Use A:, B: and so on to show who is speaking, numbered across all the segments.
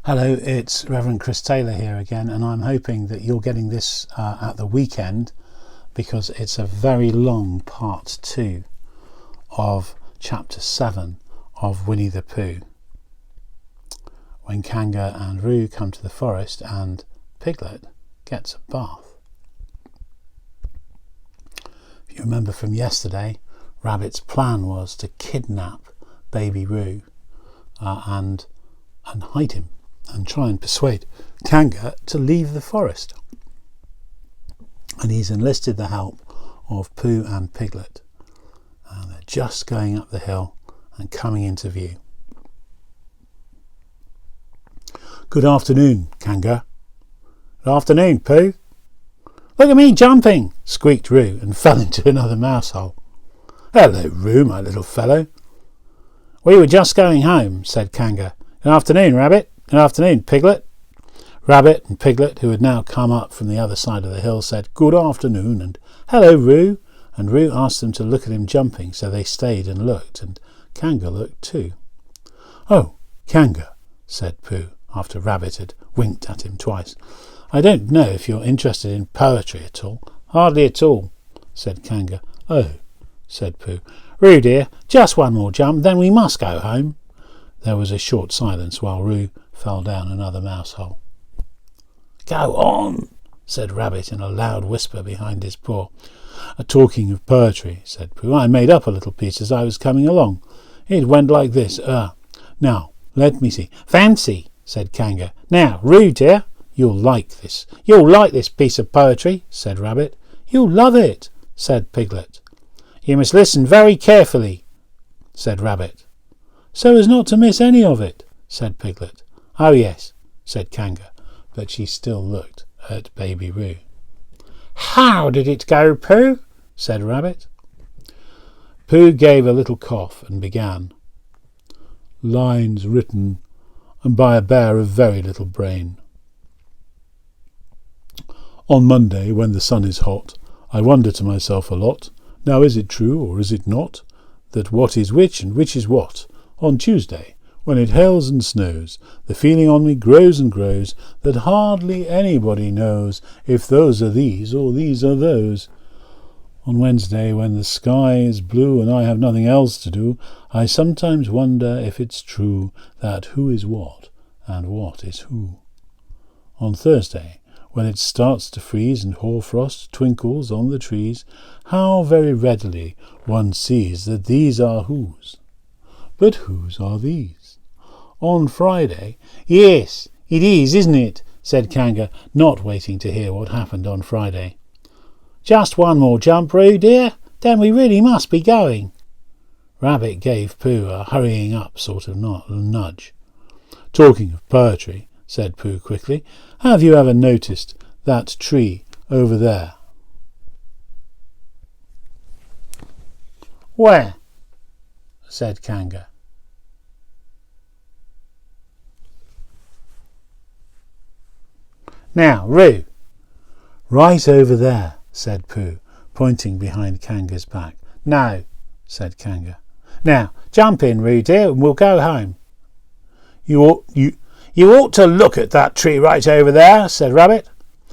A: Hello, it's Reverend Chris Taylor here again, and I'm hoping that you're getting this at the weekend because it's a very long part 2 of chapter 7 of Winnie the Pooh, when Kanga and Roo come to the forest and Piglet gets a bath. If you remember from yesterday, Rabbit's plan was to kidnap Baby Roo and hide him and try and persuade Kanga to leave the forest. And he's enlisted the help of Pooh and Piglet. And they're just going up the hill and coming into view. Good afternoon, Kanga. Good afternoon, Pooh. Look at me jumping, squeaked Roo and fell into another mouse hole. Hello, Roo, my little fellow. We were just going home, said Kanga. Good afternoon, Rabbit. Good afternoon, Piglet. Rabbit and Piglet, who had now come up from the other side of the hill, said good afternoon and hello, Roo. And Roo asked them to look at him jumping, so they stayed and looked, and Kanga looked too. Oh, Kanga, said Pooh, after Rabbit had winked at him twice. I don't know if you're interested in poetry at all. Hardly at all, said Kanga. Oh, said Pooh. Roo, dear, just one more jump, then we must go home. There was a short silence while Roo fell down another mouse hole. Go on, said Rabbit in a loud whisper behind his paw. Talking of poetry, said Pooh, I made up a little piece as I was coming along. It went like this. Now, let me see. Fancy, said Kanga. Now, Roo, dear, you'll like this. You'll like this piece of poetry, said Rabbit. You'll love it, said Piglet. You must listen very carefully, said Rabbit. So as not to miss any of it, said Piglet. Oh, yes, said Kanga, but she still looked at Baby Roo. How did it go, Pooh? Said Rabbit. Pooh gave a little cough and began. Lines written by a bear of very little brain. On Monday, when the sun is hot, I wonder to myself a lot, now is it true or is it not, that what is which and which is what? On Tuesday, when it hails and snows, the feeling on me grows and grows that hardly anybody knows if those are these or these are those. On Wednesday, when the sky is blue and I have nothing else to do, I sometimes wonder if it's true that who is what and what is who. On Thursday, when it starts to freeze and hoarfrost twinkles on the trees, how very readily one sees that these are whose. But whose are these? On Friday, yes, it is, isn't it? Said Kanga, not waiting to hear what happened on Friday. Just one more jump, Roo, dear, then we really must be going. Rabbit gave Pooh a hurrying up sort of nudge. Talking of poetry, said Pooh quickly, have you ever noticed that tree over there? Where? Said Kanga. Now, Roo. Right over there, said Pooh, pointing behind Kanga's back. No, said Kanga. Now, jump in, Roo, dear, and we'll go home. You ought to look at that tree right over there, said Rabbit.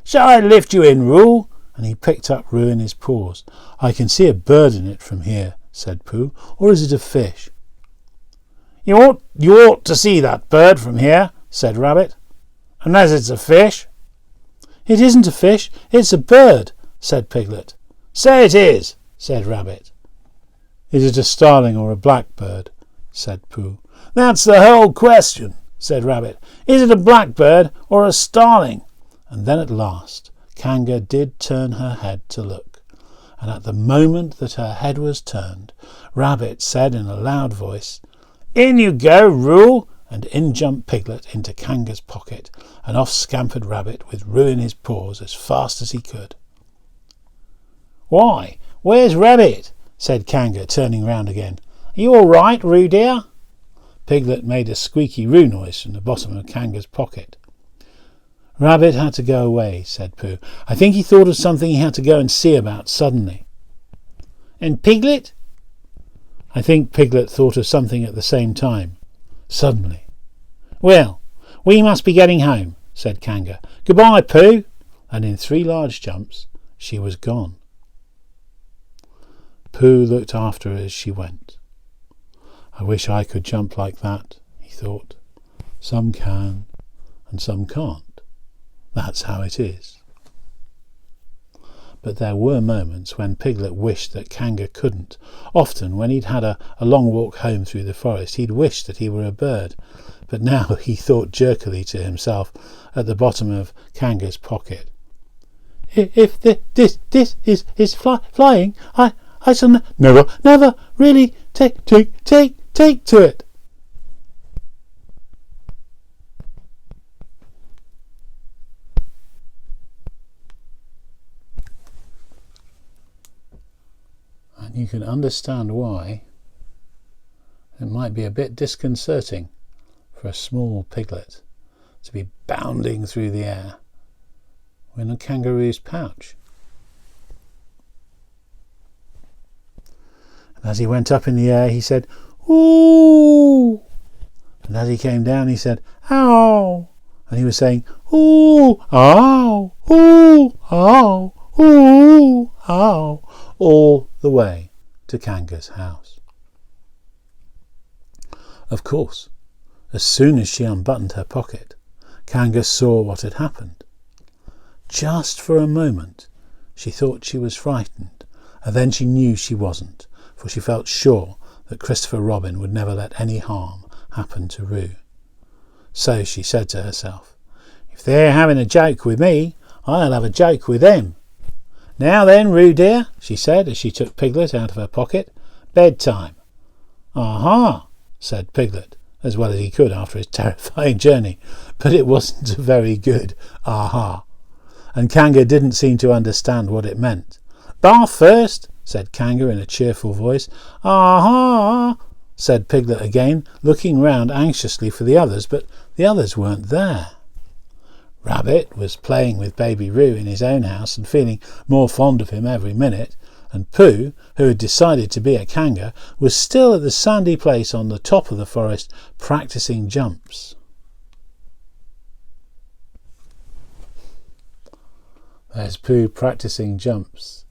A: Shall I lift you in, Roo? And he picked up Roo in his paws. I can see a bird in it from here, said Pooh. Or is it a fish? You ought to see that bird from here, said Rabbit. Unless it's a fish. It isn't a fish, it's a bird, said Piglet. Say it is, said Rabbit. Is it a starling or a blackbird? Said Pooh. That's the whole question, said Rabbit. Is it a blackbird or a starling? And then at last Kanga did turn her head to look, and at the moment that her head was turned, Rabbit said in a loud voice, In you go, Roo! And in jumped Piglet into Kanga's pocket, and off scampered Rabbit with Roo in his paws as fast as he could. Why, where's Rabbit? Said Kanga, turning round again. Are you all right, Roo dear? Piglet made a squeaky Roo noise from the bottom of Kanga's pocket. Rabbit had to go away, said Pooh. I think he thought of something he had to go and see about suddenly. And Piglet? I think Piglet thought of something at the same time. Suddenly. Well, We must be getting home, said Kanga. Goodbye, Pooh. And in 3 large jumps she was gone. Pooh looked after her as she went. I wish I could jump like that, he thought. Some can and some can't. That's how it is. But there were moments when Piglet wished that Kanga couldn't. Often, when he'd had a long walk home through the forest, he'd wished that he were a bird. But now he thought jerkily to himself at the bottom of Kanga's pocket. If this is flying, I shall never really take to it. And you can understand why it might be a bit disconcerting for a small piglet to be bounding through the air in a kangaroo's pouch. And as he went up in the air, he said, "Ooh!" And as he came down, he said, "Ow!" And he was saying, "Ooh! Ow! Ooh! Ow! Ooh! Ow!" all the way to Kanga's house. Of course, as soon as she unbuttoned her pocket, Kanga saw what had happened. Just for a moment she thought she was frightened, and then she knew she wasn't, for she felt sure that Christopher Robin would never let any harm happen to Roo. So she said to herself, "If they're having a joke with me, I'll have a joke with them. Now then, Roo dear," she said as she took Piglet out of her pocket, "bedtime." "Aha," said Piglet, as well as he could after his terrifying journey, but it wasn't a very good aha, and Kanga didn't seem to understand what it meant. "Bath first," said Kanga in a cheerful voice. "Aha," said Piglet again, looking round anxiously for the others, but the others weren't there. Rabbit was playing with Baby Roo in his own house and feeling more fond of him every minute, and Pooh, who had decided to be a Kanga, was still at the sandy place on the top of the forest practicing jumps. There's Pooh practicing jumps.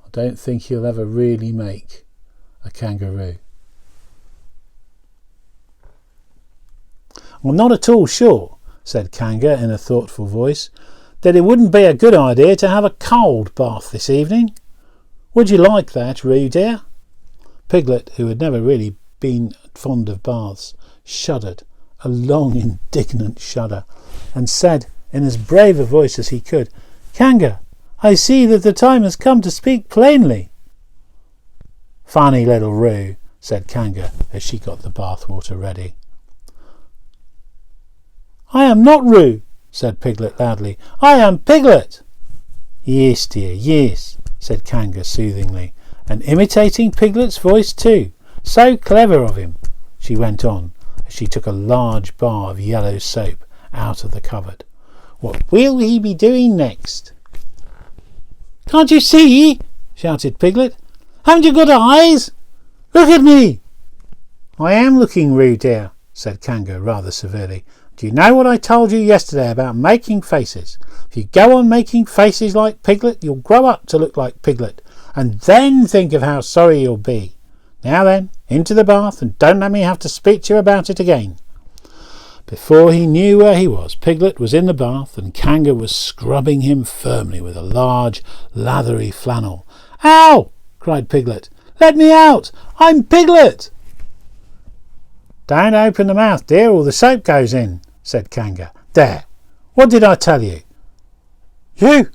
A: I don't think he'll ever really make a kangaroo. "I'm not at all sure," said Kanga in a thoughtful voice, "that it wouldn't be a good idea to have a cold bath this evening. Would you like that, Roo dear?" Piglet, who had never really been fond of baths, shuddered, a long indignant shudder, and said in as brave a voice as he could, "Kanga, I see that the time has come to speak plainly." "Funny little Roo," said Kanga as she got the bath water ready. "I am not Roo," said Piglet loudly. "I am Piglet." "Yes, dear, yes," said Kanga soothingly, and imitating Piglet's voice too. "So clever of him," she went on as she took a large bar of yellow soap out of the cupboard. "What will he be doing next?" "Can't you see?" shouted Piglet. "Haven't you got eyes? Look at me." "I am looking, Roo dear," said Kanga rather severely. "Do you know what I told you yesterday about making faces? If you go on making faces like Piglet, you'll grow up to look like Piglet, and then think of how sorry you'll be. Now then, into the bath, and don't let me have to speak to you about it again." Before he knew where he was, Piglet was in the bath, and Kanga was scrubbing him firmly with a large, lathery flannel. "Ow!" cried Piglet. "Let me out! I'm Piglet!" "Don't open the mouth, dear, or the soap goes in," said Kanga. "There! What did I tell you?" You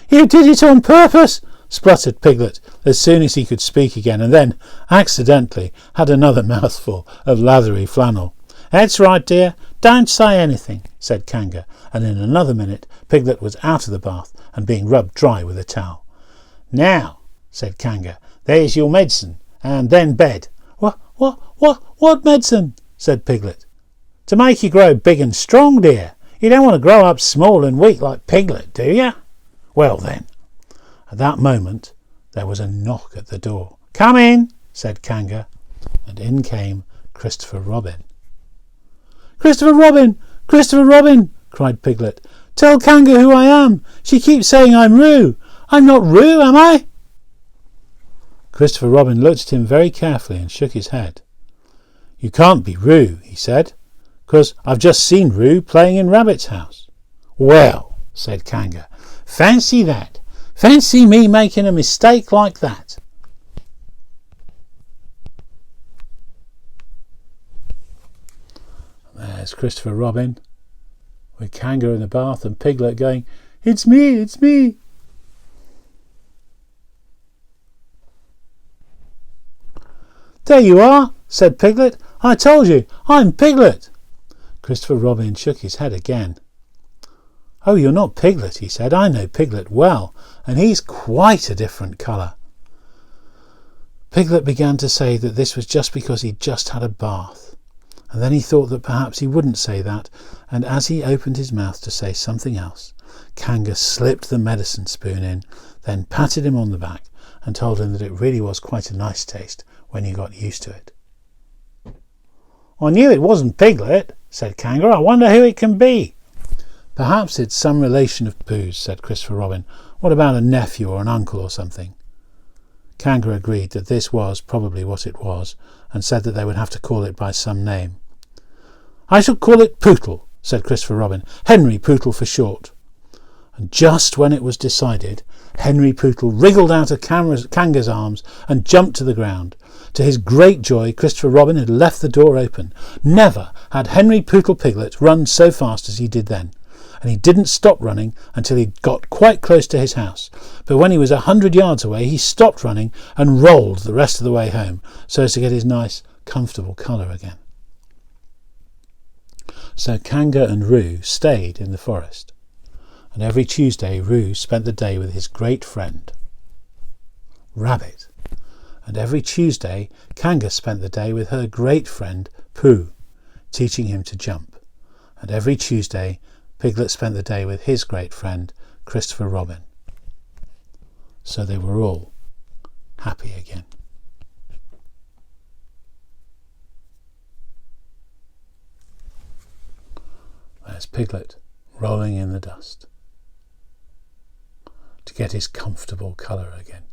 A: did it on purpose," spluttered Piglet as soon as he could speak again, and then, accidentally, had another mouthful of lathery flannel. "That's right, dear. Don't say anything," said Kanga, and in another minute Piglet was out of the bath and being rubbed dry with a towel. "Now," said Kanga, "there's your medicine, and then bed." What medicine?" said Piglet. "To make you grow big and strong, dear. You don't want to grow up small and weak like Piglet, do you? Well then." At that moment there was a knock at the door. "Come in," said Kanga, and in came Christopher Robin. Christopher Robin! Christopher Robin! Cried Piglet. Tell Kanga who I am. She keeps saying I'm Roo. I'm not Roo, am I? Christopher Robin looked at him very carefully and shook his head. You can't be Roo, he said, because I've just seen Roo playing in Rabbit's house. Well, said Kanga, fancy that. Fancy me making a mistake like that. There's Christopher Robin, with Kanga in the bath and Piglet going, It's me, it's me. There you are, said Piglet. I told you, I'm Piglet. Christopher Robin shook his head again. Oh, you're not Piglet, he said. I know Piglet well, and he's quite a different colour. Piglet began to say that this was just because he'd just had a bath, and then he thought that perhaps he wouldn't say that, and as he opened his mouth to say something else, Kanga slipped the medicine spoon in, then patted him on the back and told him that it really was quite a nice taste when you got used to it. I knew it wasn't Piglet, said Kanga. I wonder who it can be. Perhaps it's some relation of Pooh's, said Christopher Robin. What about a nephew or an uncle or something? Kanga agreed that this was probably what it was, and said that they would have to call it by some name. I shall call it Pootle, said Christopher Robin. Henry Pootle for short. And just when it was decided, Henry Pootle wriggled out of Kanga's arms and jumped to the ground. To his great joy, Christopher Robin had left the door open. Never had Henry Pootle Piglet run so fast as he did then, and he didn't stop running until he got quite close to his house. But when he was 100 yards away, he stopped running and rolled the rest of the way home, so as to get his nice, comfortable colour again. So Kanga and Roo stayed in the forest, and every Tuesday Roo spent the day with his great friend, Rabbit, and every Tuesday Kanga spent the day with her great friend, Pooh, teaching him to jump, and every Tuesday Piglet spent the day with his great friend, Christopher Robin. So they were all happy again. There's Piglet rolling in the dust to get his comfortable colour again.